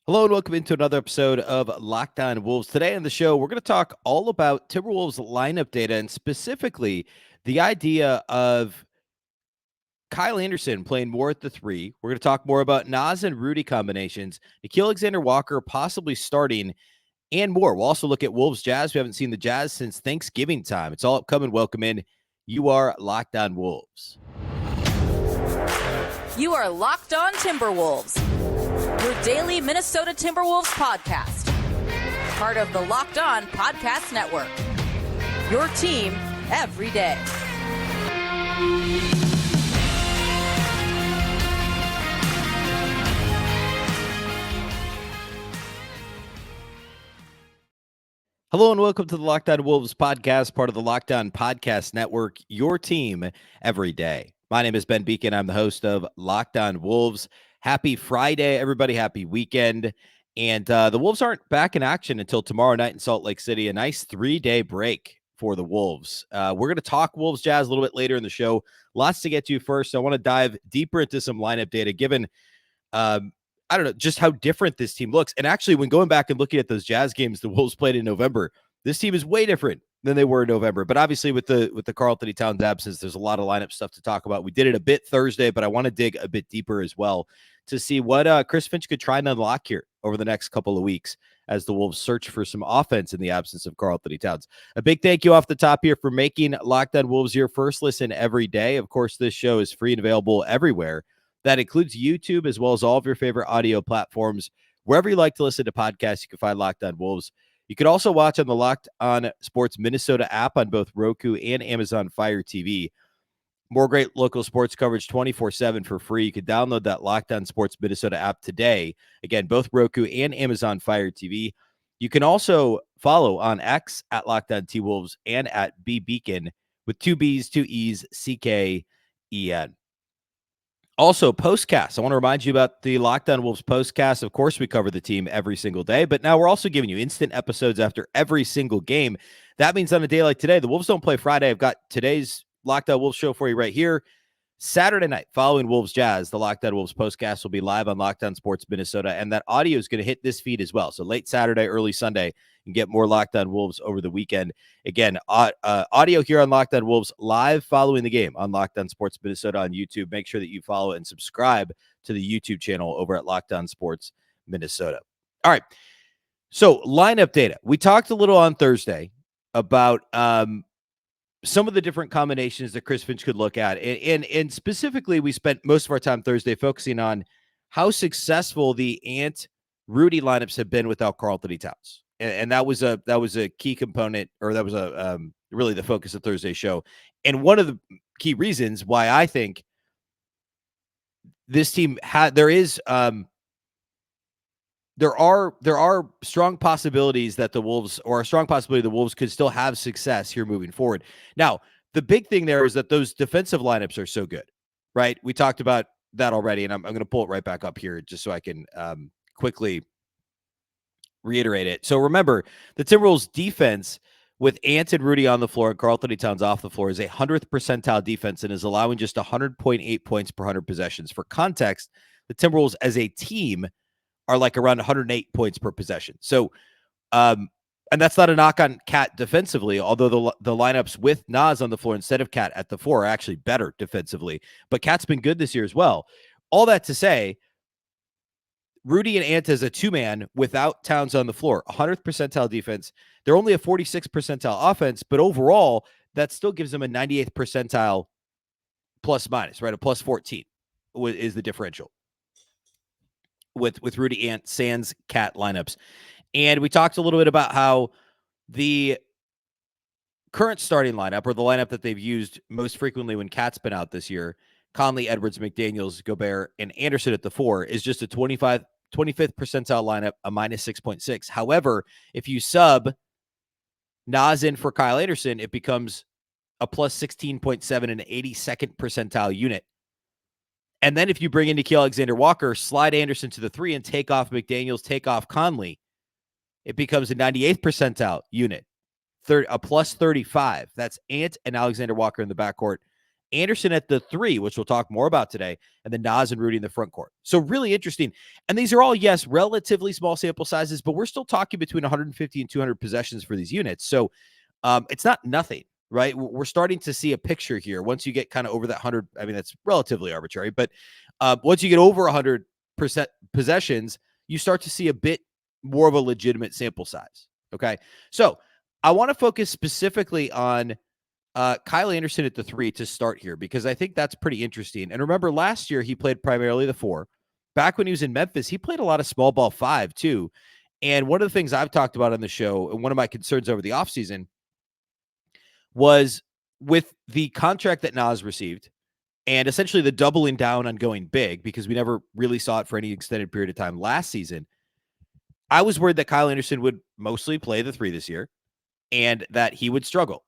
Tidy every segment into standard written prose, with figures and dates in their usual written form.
Hello and welcome into another episode of Locked On Wolves. Today on the show, we're going to talk all about Timberwolves lineup data and specifically the idea of Kyle Anderson playing more at the three. We're going to talk more about Nas and Rudy combinations, Nickeil Alexander-Walker possibly starting, and more. We'll also look at Wolves Jazz. We haven't seen the Jazz since Thanksgiving time. It's all upcoming. Welcome in. You are Locked On Wolves. You are Locked On Timberwolves, your daily Minnesota Timberwolves podcast. Part of the Locked On Podcast Network. Your team every day. Hello and welcome to the Locked On Wolves podcast, part of the Locked On Podcast Network, your team every day. My name is Ben Beecken. I'm the host of Locked On Wolves. Happy Friday, everybody. Happy weekend. And the Wolves aren't back in action until tomorrow night in Salt Lake City. A nice 3-day break for the Wolves. We're going to talk Wolves Jazz a little bit later in the show. Lots to get to first. I want to dive deeper into some lineup data given I don't know, just how different this team looks. And actually, when going back and looking at those Jazz games the Wolves played in November, this team is way different than they were in November. But obviously, with the Karl-Anthony Towns absence, there's a lot of lineup stuff to talk about. We did it a bit Thursday, but I want to dig a bit deeper as well to see what Chris Finch could try and unlock here over the next couple of weeks as the Wolves search for some offense in the absence of Karl-Anthony Towns. A big thank you off the top here for making Locked On Wolves your first listen every day. Of course, this show is free and available everywhere. That includes YouTube as well as all of your favorite audio platforms. Wherever you like to listen to podcasts, you can find Locked On Wolves. You can also watch on the Locked On Sports Minnesota app on both Roku and Amazon Fire TV. More great local sports coverage 24/7 for free. You can download that Locked On Sports Minnesota app today. Again, both Roku and Amazon Fire TV. You can also follow on X at Locked On T-Wolves and at Beecken with two B's, two E's, CKEN. Also, postcasts. I want to remind you about the Locked On Wolves postcast. Of course, we cover the team every single day, but now we're also giving you instant episodes after every single game. That means on a day like today, the Wolves don't play Friday. I've got today's Locked On Wolves show for you right here. Saturday night, following Wolves Jazz, the Locked On Wolves postcast will be live on Locked On Sports Minnesota, and that audio is going to hit this feed as well. So late Saturday, early Sunday, and get more Locked On Wolves over the weekend. Again, audio here on Locked On Wolves live following the game on Locked On Sports Minnesota on YouTube. Make sure that you follow and subscribe to the YouTube channel over at Locked On Sports Minnesota. All right. So lineup data. We talked a little on Thursday about some of the different combinations that Chris Finch could look at. And specifically, we spent most of our time Thursday focusing on how successful the Ant Rudy lineups have been without Karl-Anthony Towns. And that was a key component, or that was really the focus of Thursday's show. And one of the key reasons why I think this team there are strong possibilities that the Wolves, or a strong possibility the Wolves could still have success here moving forward. Now, the big thing there is that those defensive lineups are so good, right? We talked about that already, and I'm going to pull it right back up here just so I can quickly reiterate it. So remember, the Timberwolves defense with Ant and Rudy on the floor and Karl-Anthony Towns off the floor is a 100th percentile defense and is allowing just 100.8 points per 100 possessions. For context, the Timberwolves as a team are like around 108 points per possession. So, and that's not a knock on Cat defensively, although the lineups with Nas on the floor instead of Cat at the four are actually better defensively. But Cat's been good this year as well. All that to say, Rudy and Ant as a two-man without Towns on the floor, 100th percentile defense. They're only a 46th percentile offense, but overall, that still gives them a 98th percentile plus minus, right? A plus 14 is the differential with Rudy, Ant, sans Cat lineups. And we talked a little bit about how the current starting lineup, or the lineup that they've used most frequently when Cat's been out this year, Conley, Edwards, McDaniels, Gobert, and Anderson at the four, is just a 25th percentile lineup, a minus 6.6. However, if you sub Nas in for Kyle Anderson, it becomes a plus 16.7 and 82nd percentile unit. And then if you bring in Nickeil Alexander-Walker, slide Anderson to the three and take off McDaniels, take off Conley, it becomes a 98th percentile unit, a plus 35. That's Ant and Alexander-Walker in the backcourt Anderson at the 3, which we'll talk more about today, and then Naz and Rudy in the front court. So really interesting. And these are all, yes, relatively small sample sizes, but we're still talking between 150 and 200 possessions for these units. So it's not nothing, right? We're starting to see a picture here. Once you get kind of over that 100, I mean, that's relatively arbitrary, but once you get over 100% possessions, you start to see a bit more of a legitimate sample size. Okay. So I want to focus specifically on Kyle Anderson at the 3 to start here, because I think that's pretty interesting. And remember, last year he played primarily the 4. Back when he was in Memphis, he played a lot of small ball 5 too. And one of the things I've talked about on the show, and one of my concerns over the offseason, was with the contract that Naz received and essentially the doubling down on going big, because we never really saw it for any extended period of time last season. I was worried that Kyle Anderson would mostly play the 3 this year and that he would struggle.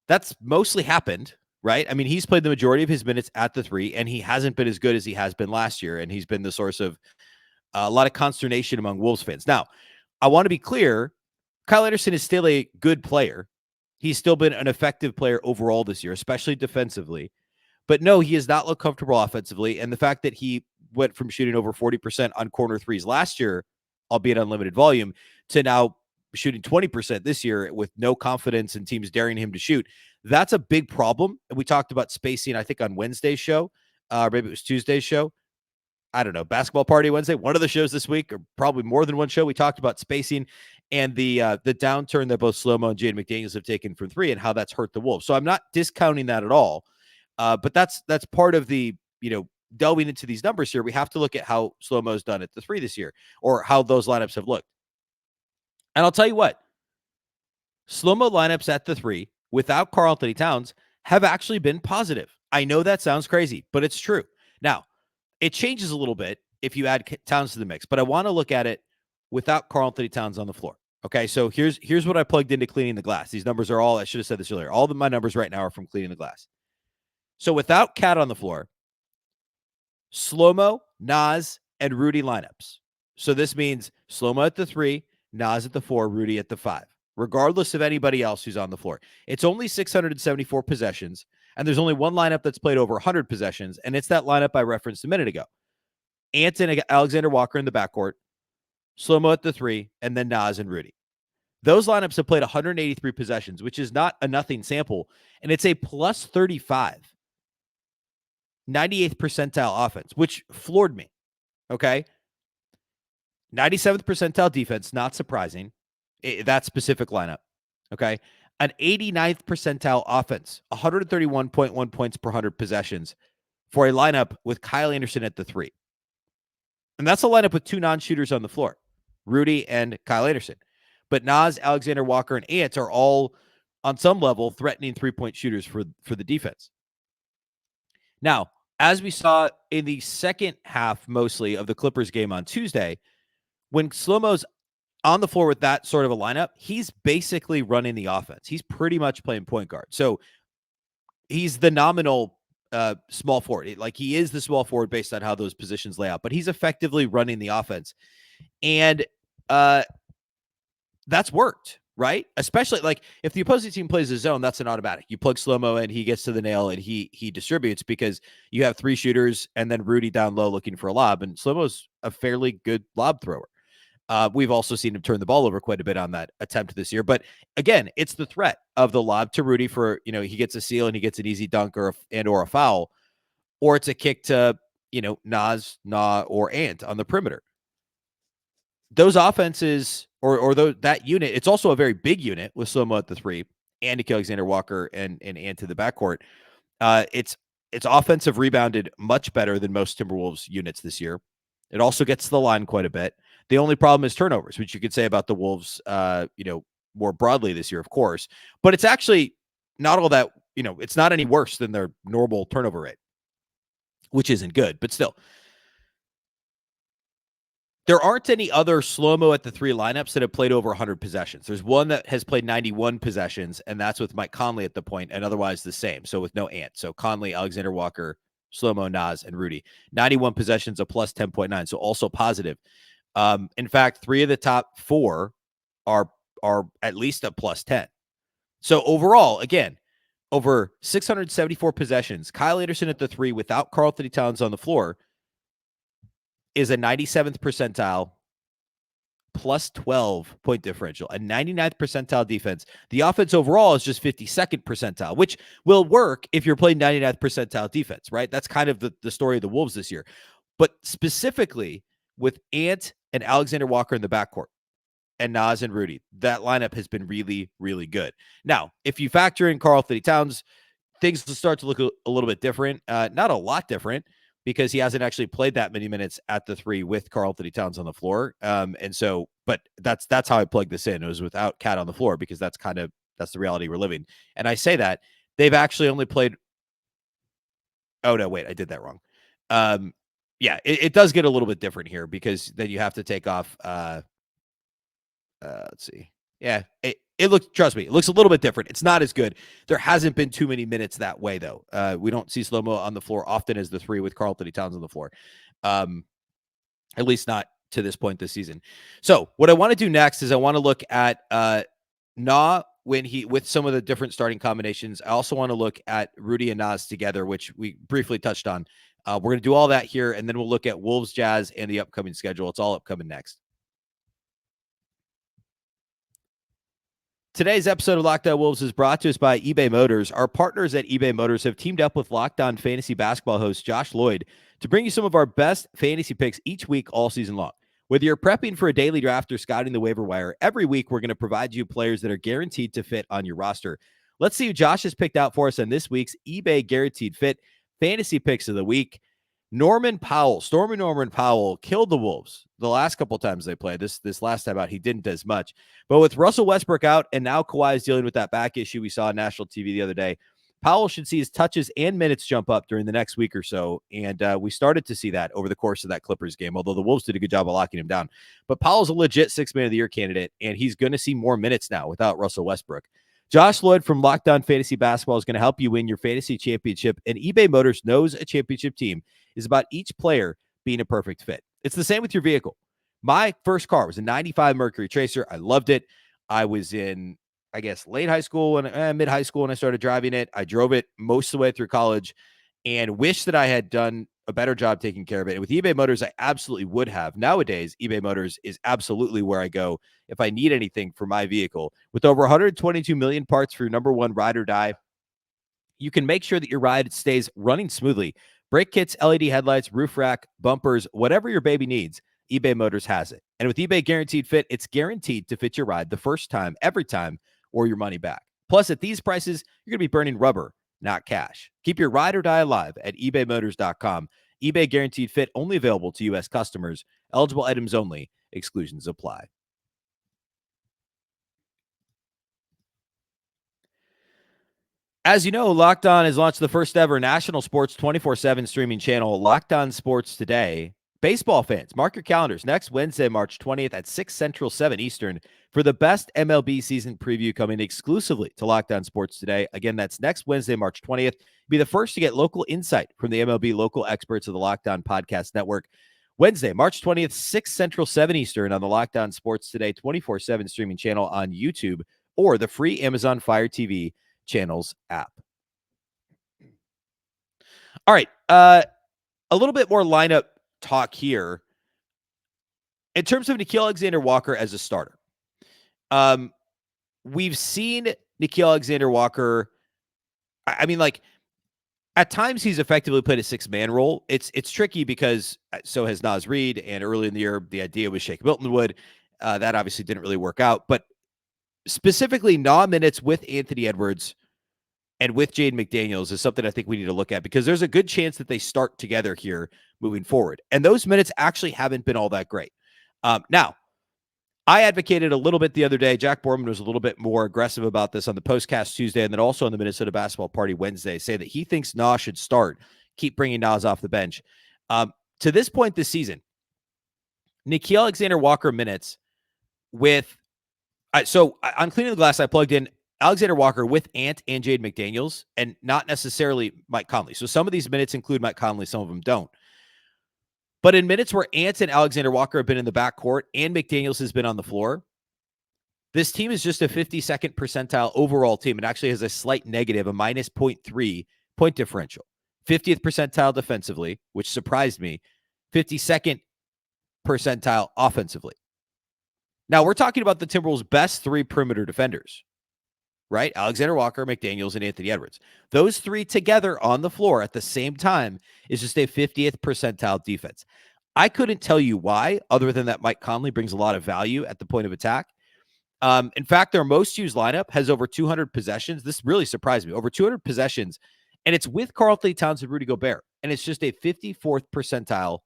That's mostly happened, right? I mean, he's played the majority of his minutes at the 3, and he hasn't been as good as he has been last year, and he's been the source of a lot of consternation among Wolves fans. Now, I want to be clear, Kyle Anderson is still a good player. He's still been an effective player overall this year, especially defensively. But no, he has not looked comfortable offensively, and the fact that he went from shooting over 40% on corner threes last year, albeit unlimited volume, to now shooting 20% this year with no confidence in teams daring him to shoot. That's a big problem. And we talked about spacing, I think, on Wednesday's show. Maybe it was Tuesday's show. I don't know, Basketball Party Wednesday, one of the shows this week, or probably more than one show. We talked about spacing and the downturn that both Slo-Mo and Jaden McDaniels have taken from 3 and how that's hurt the Wolves. So I'm not discounting that at all. But that's part of the, delving into these numbers here. We have to look at how Slo-Mo's done at the 3 this year, or how those lineups have looked. And I'll tell you what, Slo-Mo lineups at the 3 without Karl-Anthony Towns have actually been positive. I know that sounds crazy, but it's true. Now, it changes a little bit if you add Towns to the mix, but I want to look at it without Karl-Anthony Towns on the floor. Okay, so here's what I plugged into Cleaning the Glass. These numbers are all, I should have said this earlier, all of my numbers right now are from Cleaning the Glass. So without Cat on the floor, Slo-Mo, Naz, and Rudy lineups. So this means Slo-Mo at the 3, Naz at the 4, Rudy at the 5, regardless of anybody else who's on the floor. It's only 674 possessions, and there's only one lineup that's played over 100 possessions, and it's that lineup I referenced a minute ago. Ant Alexander-Walker in the backcourt, Slo-Mo at the 3, and then Naz and Rudy. Those lineups have played 183 possessions, which is not a nothing sample, and it's a plus 35. 98th percentile offense, which floored me. Okay. 97th percentile defense, not surprising. That specific lineup. Okay. An 89th percentile offense, 131.1 points per 100 possessions for a lineup with Kyle Anderson at the 3. And that's a lineup with 2 non-shooters on the floor, Rudy and Kyle Anderson. But Naz, Alexander-Walker, and Ant are all on some level threatening 3-point shooters for the defense. Now, as we saw in the second half, mostly, of the Clippers game on Tuesday, when Slo-Mo's on the floor with that sort of a lineup, he's basically running the offense. He's pretty much playing point guard. So he's the nominal small forward. Like, he is the small forward based on how those positions lay out, but he's effectively running the offense. And that's worked, right? Especially, like, if the opposing team plays a zone, that's an automatic. You plug Slo-Mo in, he gets to the nail, and he distributes, because you have 3 shooters and then Rudy down low looking for a lob, and Slo-Mo's a fairly good lob thrower. We've also seen him turn the ball over quite a bit on that attempt this year. But again, it's the threat of the lob to Rudy for, he gets a steal and he gets an easy dunk or a foul, or it's a kick to, Naz, Na, or Ant on the perimeter. Those offenses, or that unit, it's also a very big unit with Slo-Mo at the 3 and Nickeil Alexander-Walker and Ant to the backcourt. It's offensive rebounded much better than most Timberwolves units this year. It also gets to the line quite a bit. The only problem is turnovers, which you could say about the Wolves, more broadly this year, of course. But it's actually not all that, it's not any worse than their normal turnover rate, which isn't good, but still. There aren't any other Slo-Mo at the 3 lineups that have played over 100 possessions. There's one that has played 91 possessions, and that's with Mike Conley at the point, and otherwise the same. So with no Ant. So Conley, Alexander-Walker, Slo-Mo, Naz, and Rudy. 91 possessions, a plus 10.9, so also positive. In fact, 3 of the top 4 are at least a plus 10. So overall, again, over 674 possessions, Kyle Anderson at the 3 without Karl-Anthony Towns on the floor is a 97th percentile plus 12 point differential, a 99th percentile defense. The offense overall is just 52nd percentile, which will work if you're playing 99th percentile defense, right? That's kind of the story of the Wolves this year. But specifically with Ant and Alexander-Walker in the backcourt and Naz and Rudy, that lineup has been really, really good. Now, if you factor in Karl-Anthony Towns, things will start to look a little bit different. Not a lot different, because he hasn't actually played that many minutes at the 3 with Karl-Anthony Towns on the floor. And so, but that's how I plugged this in. It was without Cat on the floor, because that's the reality we're living. And I say that they've actually only played. Oh no, wait, I did that wrong. Yeah, it does get a little bit different here, because then you have to take off. Let's see. Yeah, it looks, trust me, it looks a little bit different. It's not as good. There hasn't been too many minutes that way, though. We don't see Slo-Mo on the floor often as the 3 with Karl-Anthony Towns on the floor. At least not to this point this season. So what I want to do next is I want to look at Na with some of the different starting combinations. I also want to look at Rudy and Naz together, which we briefly touched on. We're going to do all that here, and then we'll look at Wolves, Jazz, and the upcoming schedule. It's all upcoming next. Today's episode of Locked On Wolves is brought to us by eBay Motors. Our partners at eBay Motors have teamed up with Locked On Fantasy Basketball host Josh Lloyd to bring you some of our best fantasy picks each week all season long. Whether you're prepping for a daily draft or scouting the waiver wire, every week we're going to provide you players that are guaranteed to fit on your roster. Let's see who Josh has picked out for us in this week's eBay Guaranteed Fit Fantasy Picks of the Week. Norman Powell, Stormy Norman Powell, killed the Wolves the last couple times they played. This last time out, he didn't as much. But with Russell Westbrook out, and now Kawhi is dealing with that back issue we saw on national TV the other day, Powell should see his touches and minutes jump up during the next week or so. And we started to see that over the course of that Clippers game, although the Wolves did a good job of locking him down. But Powell's a legit 6th Man of the Year candidate, and he's going to see more minutes now without Russell Westbrook. Josh Lloyd from Locked On Fantasy Basketball is going to help you win your fantasy championship, and eBay Motors knows a championship team is about each player being a perfect fit. It's the same with your vehicle. My first car was a 95 Mercury Tracer. I loved it. I was in, I guess, late high school and mid-high school when I started driving it. I drove it most of the way through college and wish that I had done a better job taking care of it. And with eBay Motors, I absolutely would have. Nowadays, eBay Motors is absolutely where I go if I need anything for my vehicle. With over 122 million parts for your number one ride or die, you can make sure that your ride stays running smoothly. Brake kits, LED headlights, roof rack, bumpers, whatever your baby needs, eBay Motors has it. And with eBay Guaranteed Fit, it's guaranteed to fit your ride the first time, every time, or your money back. Plus, at these prices, you're going to be burning rubber, not cash. Keep your ride or die alive at ebaymotors.com. eBay Guaranteed Fit only available to U.S. customers. Eligible items only. Exclusions apply. As you know, Locked On has launched the first ever national sports 24/7 streaming channel, Locked On Sports Today. Baseball fans, mark your calendars. Next Wednesday, March 20th at 6 Central, 7 Eastern for the best MLB season preview coming exclusively to Locked On Sports Today. Again, that's next Wednesday, March 20th. Be the first to get local insight from the MLB local experts of the Locked On Podcast Network. Wednesday, March 20th, 6 Central, 7 Eastern on the Locked On Sports Today 24/7 streaming channel on YouTube or the free Amazon Fire TV channels app. All right. A little bit more lineup talk here. In terms of Nickeil Alexander-Walker as a starter, we've seen Nickeil Alexander-Walker. I mean, like, at times he's effectively played a 6-man role. It's tricky because so has Naz Reid, and early in the year, the idea was Shake Milton-Wood. That obviously didn't really work out. But specifically, minutes with Anthony Edwards and with Jaden McDaniels is something I think we need to look at, because there's a good chance that they start together here moving forward. And those minutes actually haven't been all that great. Now, I advocated a little bit the other day. Jack Borman was a little bit more aggressive about this on the Postcast Tuesday and then also on the Minnesota Basketball Party Wednesday, say that he thinks Nas should start, keep bringing Nas off the bench. To this point this season, Nickeil Alexander-Walker minutes with so on Cleaning the Glass, I plugged in Alexander-Walker with Ant and Jaden McDaniels and not necessarily Mike Conley. So some of these minutes include Mike Conley, some of them don't. But in minutes where Ant and Alexander-Walker have been in the backcourt and McDaniels has been on the floor, This team is just a 52nd percentile overall team. It actually has a slight negative, a minus 0.3 point differential. 50th percentile defensively, which surprised me. 52nd percentile offensively. Now, we're talking about the Timberwolves' best three perimeter defenders, right? Alexander Walker, McDaniels, and Anthony Edwards. Those three together on the floor at the same time is just a 50th percentile defense. I couldn't tell you why, other than that Mike Conley brings a lot of value at the point of attack. In fact, their most used lineup has over 200 possessions. This really surprised me. Over 200 possessions, and it's with Karl-Anthony Towns and Rudy Gobert. And it's just a 54th percentile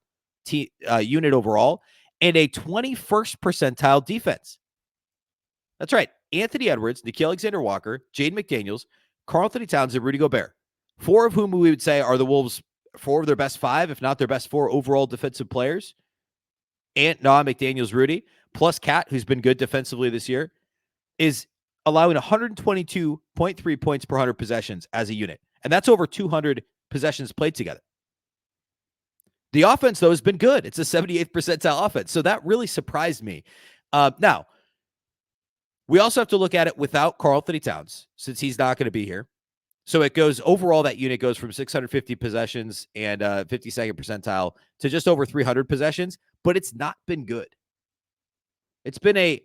unit overall and a 21st percentile defense. That's right. Anthony Edwards, Nickeil Alexander-Walker, Jaden McDaniels, Karl-Anthony Towns, and Rudy Gobert. Four of whom we would say are the Wolves' four of their best five, if not their best four overall defensive players. McDaniels, Rudy, plus Cat, who's been good defensively this year, is allowing 122.3 points per 100 possessions as a unit. And that's over 200 possessions played together. The offense, though, has been good. It's a 78th percentile offense. So that really surprised me. Now, we also have to look at it without Karl-Anthony Towns, since he's not going to be here. So it goes, overall, that unit goes from 650 possessions and 52nd percentile to just over 300 possessions, but it's not been good. It's been a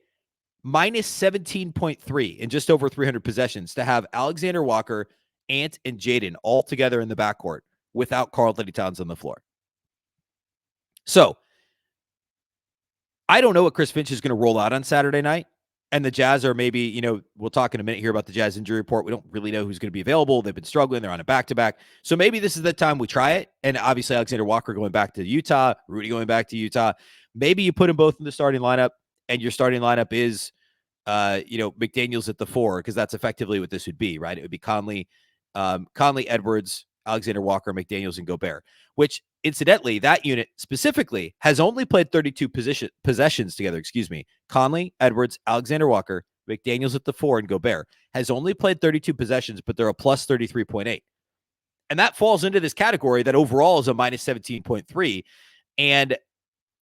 minus 17.3 in just over 300 possessions to have Alexander Walker, Ant, and Jaden all together in the backcourt without Karl-Anthony Towns on the floor. So I don't know what Chris Finch is going to roll out on Saturday night. And the Jazz are maybe, we'll talk in a minute here about the Jazz injury report. We don't really know who's going to be available. They've been struggling. They're on a back-to-back. So maybe this is the time we try it. And obviously, Alexander Walker going back to Utah, Rudy going back to Utah. Maybe you put them both in the starting lineup, and your starting lineup is, McDaniels at the four, because that's effectively what this would be, right? It would be Conley, Edwards, Alexander Walker, McDaniels, and Gobert, which, incidentally, that unit specifically has only played 32 possessions together, Conley, Edwards, Alexander Walker, McDaniels at the four, and Gobert has only played 32 possessions, but they're a plus 33.8. And that falls into this category that overall is a minus 17.3. And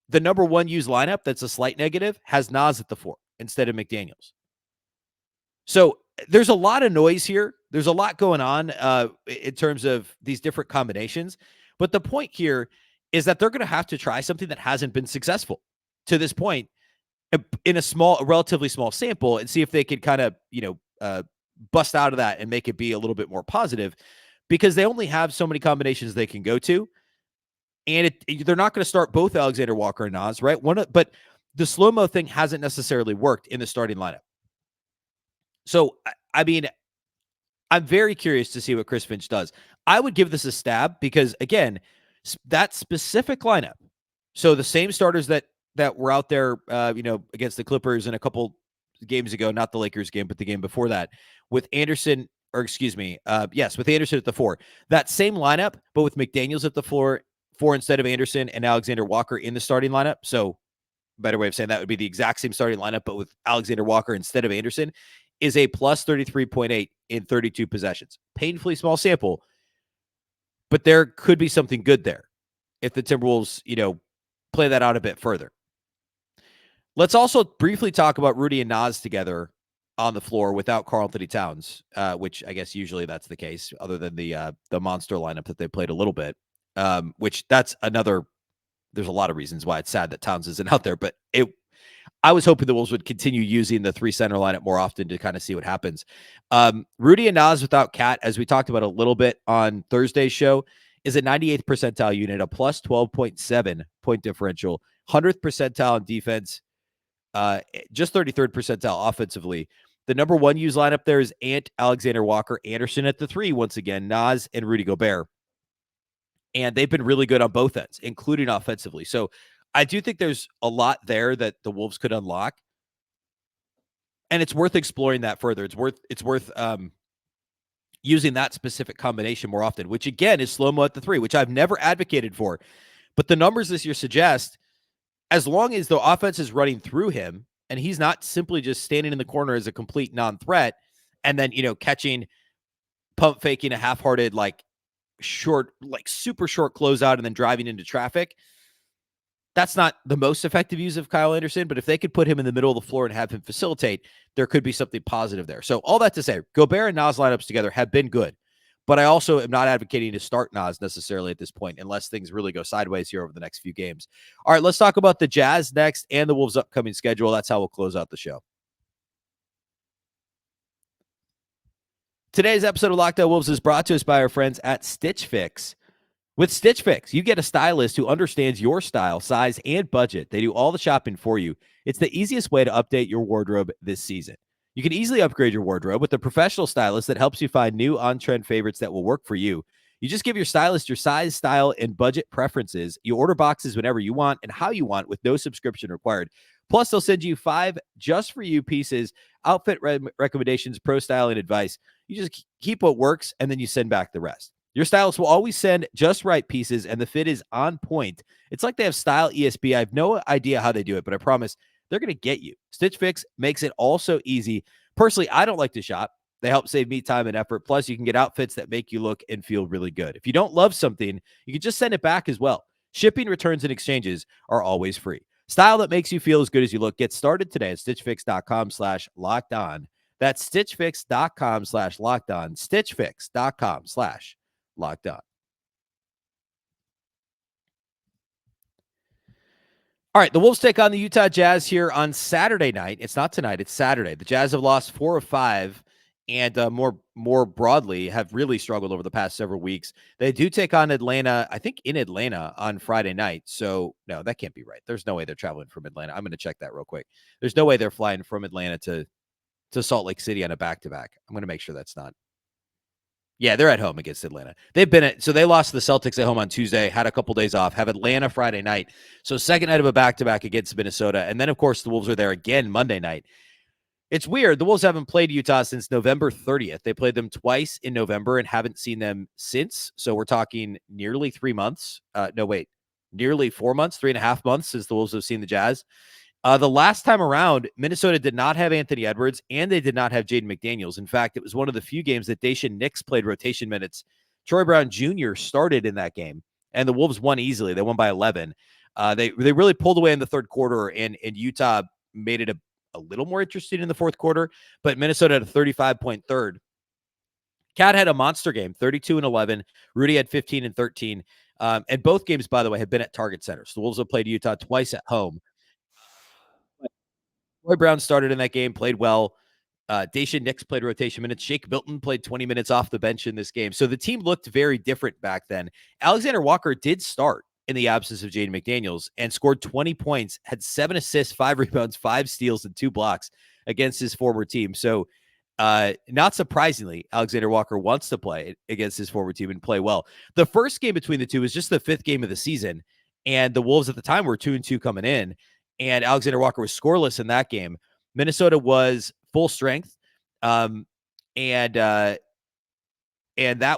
the number one used lineup that's a slight negative has Nas at the four instead of McDaniels. So there's a lot of noise here. There's a lot going on in terms of these different combinations. But the point here is that they're going to have to try something that hasn't been successful to this point in a relatively small sample, and see if they could kind of, bust out of that and make it be a little bit more positive, because they only have so many combinations they can go to. And they're not going to start both Alexander Walker and Nas, right? But the Slo-Mo thing hasn't necessarily worked in the starting lineup. So, I mean, I'm very curious to see what Chris Finch does. I would give this a stab because, again, that specific lineup, so the same starters that were out there, against the Clippers in a couple games ago, not the Lakers game, but the game before that, with Anderson, with Anderson at the four. That same lineup, but with McDaniels at the four instead of Anderson, and Alexander Walker in the starting lineup. So, better way of saying that would be the exact same starting lineup, but with Alexander Walker instead of Anderson, is a plus 33.8 in 32 possessions. Painfully small sample, but there could be something good there if the Timberwolves, play that out a bit further. Let's also briefly talk about Rudy and Nas together on the floor without Karl-Anthony Towns, which I guess usually that's the case, other than the monster lineup that they played a little bit, which that's another. There's a lot of reasons why it's sad that Towns isn't out there, but I was hoping the Wolves would continue using the three center lineup more often to kind of see what happens. Rudy and Nas without Cat, as we talked about a little bit on Thursday's show, is a 98th percentile unit, a plus 12.7 point differential, 100th percentile in defense, just 33rd percentile offensively. The number one used lineup there is Ant, Alexander Walker, Anderson at the three, once again, Nas, and Rudy Gobert. And they've been really good on both ends, including offensively. So I do think there's a lot there that the Wolves could unlock, and it's worth exploring that further. It's worth using that specific combination more often, which again is Slo-Mo at the three, which I've never advocated for. But the numbers this year suggest, as long as the offense is running through him and he's not simply just standing in the corner as a complete non-threat and then, catching, pump faking a half-hearted, super short closeout and then driving into traffic, That's not the most effective use of Kyle Anderson, but if they could put him in the middle of the floor and have him facilitate, there could be something positive there. So all that to say, Gobert and Nas lineups together have been good, but I also am not advocating to start Nas necessarily at this point unless things really go sideways here over the next few games. All right, let's talk about the Jazz next and the Wolves' upcoming schedule. That's how we'll close out the show. Today's episode of Locked On Wolves is brought to us by our friends at Stitch Fix. With Stitch Fix, you get a stylist who understands your style, size, and budget. They do all the shopping for you. It's the easiest way to update your wardrobe this season. You can easily upgrade your wardrobe with a professional stylist that helps you find new on-trend favorites that will work for you. You just give your stylist your size, style, and budget preferences. You order boxes whenever you want and how you want with no subscription required. Plus, they'll send you 5 just-for-you pieces, outfit recommendations, pro styling advice. You just keep what works, and then you send back the rest. Your stylist will always send just right pieces, and the fit is on point. It's like they have Style ESB. I have no idea how they do it, but I promise they're going to get you. Stitch Fix makes it all so easy. Personally, I don't like to shop. They help save me time and effort. Plus, you can get outfits that make you look and feel really good. If you don't love something, you can just send it back as well. Shipping, returns, and exchanges are always free. Style that makes you feel as good as you look. Get started today at stitchfix.com/lockedon. That's stitchfix.com/lockedon. stitchfix.com/locked on. All right, the Wolves take on the Utah Jazz here on Saturday night. It's not tonight, it's Saturday. The Jazz have lost 4 of 5 and more broadly have really struggled over the past several weeks. They do take on Atlanta, I think in Atlanta on Friday night. So, no, that can't be right. There's no way they're traveling from Atlanta. I'm going to check that real quick. There's no way they're flying from Atlanta to Salt Lake City on a back-to-back. I'm going to make sure that's not. Yeah, they're at home against Atlanta. So they lost to the Celtics at home on Tuesday, had a couple days off, have Atlanta Friday night. So second night of a back-to-back against Minnesota. And then, of course, the Wolves are there again Monday night. It's weird. The Wolves haven't played Utah since November 30th. They played them twice in November and haven't seen them since. So we're talking nearly 3 months. Nearly 4 months, 3.5 months since the Wolves have seen the Jazz. The last time around, Minnesota did not have Anthony Edwards, and they did not have Jaden McDaniels. In fact, it was one of the few games that Daishen Nix played rotation minutes. Troy Brown Jr. started in that game, and the Wolves won easily. They won by 11. They really pulled away in the third quarter, and Utah made it a little more interesting in the fourth quarter, but Minnesota had a 35-point third. Cat had a monster game, 32 and 11. Rudy had 15 and 13. And both games, by the way, have been at Target Center. So the Wolves have played Utah twice at home. Troy Brown started in that game, played well. Daishen Nix played rotation minutes. Shake Milton played 20 minutes off the bench in this game. So the team looked very different back then. Alexander-Walker did start in the absence of Jaden McDaniels and scored 20 points, had 7 assists, 5 rebounds, 5 steals, and 2 blocks against his former team. So not surprisingly, Alexander-Walker wants to play against his former team and play well. The first game between the two was just the 5th game of the season, and the Wolves at the time were 2-2 coming in. And Alexander-Walker was scoreless in that game. Minnesota was full strength. And that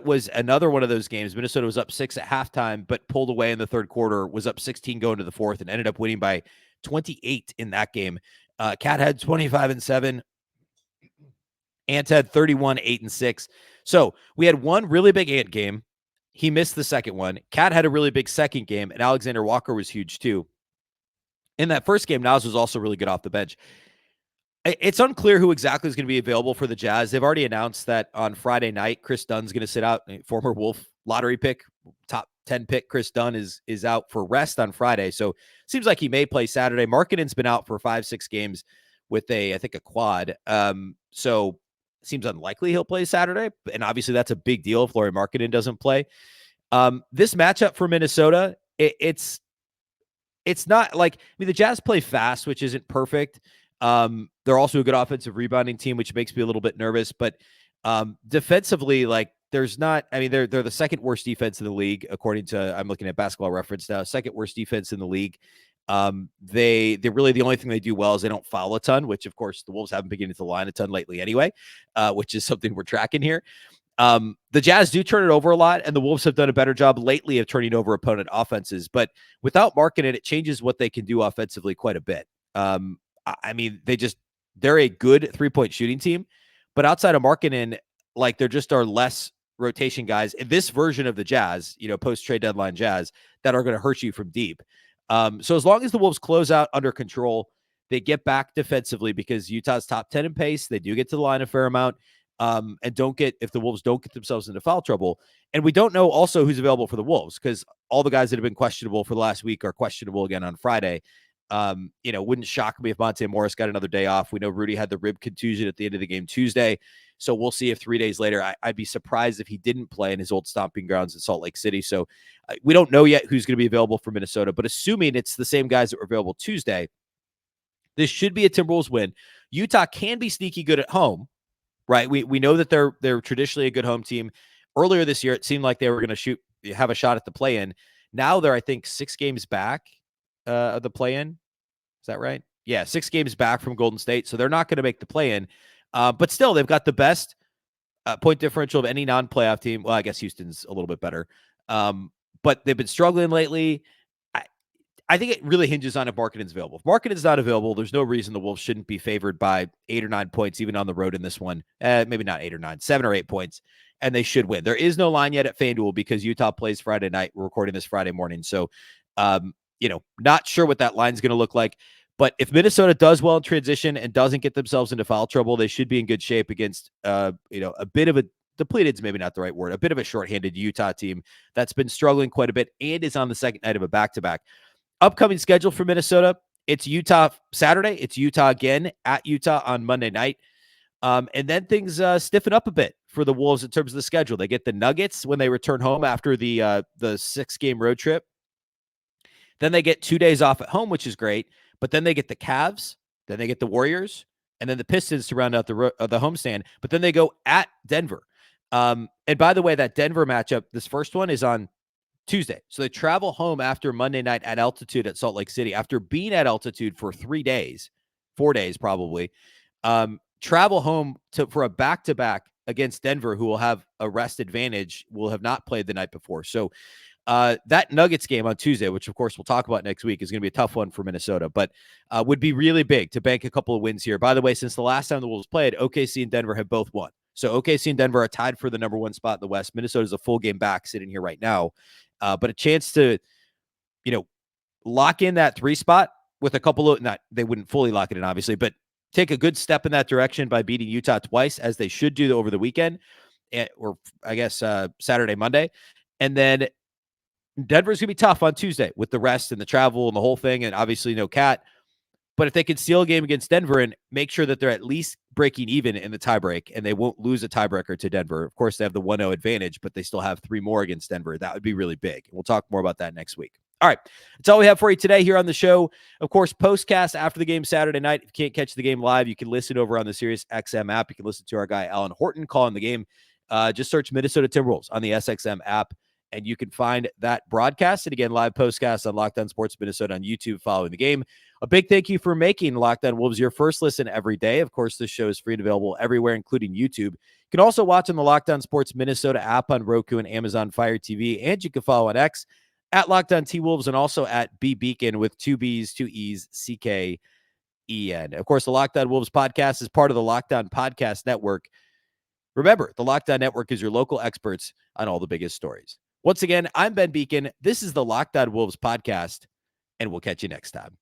was another one of those games. Minnesota was up 6 at halftime, but pulled away in the third quarter, was up 16 going to the fourth, and ended up winning by 28 in that game. Cat had 25 and 7. Ant had 31, 8 and 6. So we had one really big Ant game. He missed the second one. Cat had a really big second game, and Alexander-Walker was huge too. In that first game, Nas was also really good off the bench. It's unclear who exactly is going to be available for the Jazz. They've already announced that on Friday night, Chris Dunn's going to sit out. Former Wolf lottery pick, top 10 pick Chris Dunn is out for rest on Friday. So seems like he may play Saturday. Markkanen's been out for 5-6 games with I think a quad. So seems unlikely he'll play Saturday. And obviously that's a big deal if Lauri Markkanen doesn't play. This matchup for Minnesota, it's not like, the Jazz play fast, which isn't perfect. They're also a good offensive rebounding team, which makes me a little bit nervous, but defensively, there's not, they're the second worst defense in the league, according to, I'm looking at Basketball Reference now, second worst defense in the league. They're really, the only thing they do well is they don't foul a ton, which of course the Wolves haven't been getting to the line a ton lately anyway, which is something we're tracking here. The Jazz do turn it over a lot, and the Wolves have done a better job lately of turning over opponent offenses. But without Markkanen, it changes what they can do offensively quite a bit. They're a good 3-point shooting team, but outside of Markkanen, there just are less rotation guys in this version of the Jazz, post-trade deadline Jazz, that are going to hurt you from deep. So as long as the Wolves close out under control, they get back defensively because Utah's top 10 in pace. They do get to the line a fair amount. And if the Wolves don't get themselves into foul trouble. And we don't know also who's available for the Wolves because all the guys that have been questionable for the last week are questionable again on Friday. Wouldn't shock me if Monte Morris got another day off. We know Rudy had the rib contusion at the end of the game Tuesday. So we'll see if 3 days later, I'd be surprised if he didn't play in his old stomping grounds in Salt Lake City. So we don't know yet who's going to be available for Minnesota, but assuming it's the same guys that were available Tuesday, this should be a Timberwolves win. Utah can be sneaky good at home, right? We know that they're traditionally a good home team. Earlier this year, it seemed like they were going to have a shot at the play-in. Now they're, I think, 6 games back of the play-in. Is that right? Yeah, 6 games back from Golden State. So they're not going to make the play-in. But still, they've got the best point differential of any non-playoff team. Well, I guess Houston's a little bit better. But they've been struggling lately. I think it really hinges on if Markkanen's available. If Markkanen's not available, there's no reason the Wolves shouldn't be favored by 8 or 9 points, even on the road in this one. Maybe not 8 or 9, 7 or 8 points, and they should win. There is no line yet at FanDuel because Utah plays Friday night. We're recording this Friday morning. So, not sure what that line's going to look like. But if Minnesota does well in transition and doesn't get themselves into foul trouble, they should be in good shape against, a bit of a depleted is maybe not the right word, a bit of a shorthanded Utah team that's been struggling quite a bit and is on the second night of a back-to-back. Upcoming schedule for Minnesota, it's Utah Saturday. It's Utah again at Utah on Monday night. And then things stiffen up a bit for the Wolves in terms of the schedule. They get the Nuggets when they return home after the 6-game road trip. Then they get 2 days off at home, which is great. But then they get the Cavs, then they get the Warriors, and then the Pistons to round out the homestand. But then they go at Denver. And by the way, that Denver matchup, this first one is on Tuesday. So they travel home after Monday night at altitude at Salt Lake City after being at altitude for 4 days probably. Travel home for a back-to-back against Denver, who will have a rest advantage, will have not played the night before. So that Nuggets game on Tuesday, which of course we'll talk about next week, is going to be a tough one for Minnesota, but would be really big to bank a couple of wins here. By the way, since the last time the Wolves played, OKC and Denver have both won. So OKC and Denver are tied for the number 1 spot in the West. Minnesota's a full game back sitting here right now. But a chance to, lock in that 3 spot with a couple of, they wouldn't fully lock it in, obviously, but take a good step in that direction by beating Utah twice, as they should do over the weekend, or I guess Saturday, Monday. And then Denver's going to be tough on Tuesday with the rest and the travel and the whole thing, and obviously no Cat. But if they can steal a game against Denver and make sure that they're at least breaking even in the tiebreak and they won't lose a tiebreaker to Denver, of course, they have the 1-0 advantage, but they still have 3 more against Denver. That would be really big. We'll talk more about that next week. All right. That's all we have for you today here on the show. Of course, postcast after the game Saturday night. If you can't catch the game live, you can listen over on the Sirius XM app. You can listen to our guy, Alan Horton, calling the game. Just search Minnesota Timberwolves on the SXM app, and you can find that broadcast. And again, live postcast on Locked On Sports Minnesota on YouTube following the game. A big thank you for making Locked On Wolves your first listen every day. Of course, this show is free and available everywhere, including YouTube. You can also watch on the Locked On Sports Minnesota app on Roku and Amazon Fire TV, and you can follow on X at Locked On T-Wolves and also at Beecken with 2 B's, 2 E's, C-K-E-N. Of course, the Locked On Wolves podcast is part of the Locked On Podcast Network. Remember, the Locked On Network is your local experts on all the biggest stories. Once again, I'm Ben Beecken. This is the Locked On Wolves podcast, and we'll catch you next time.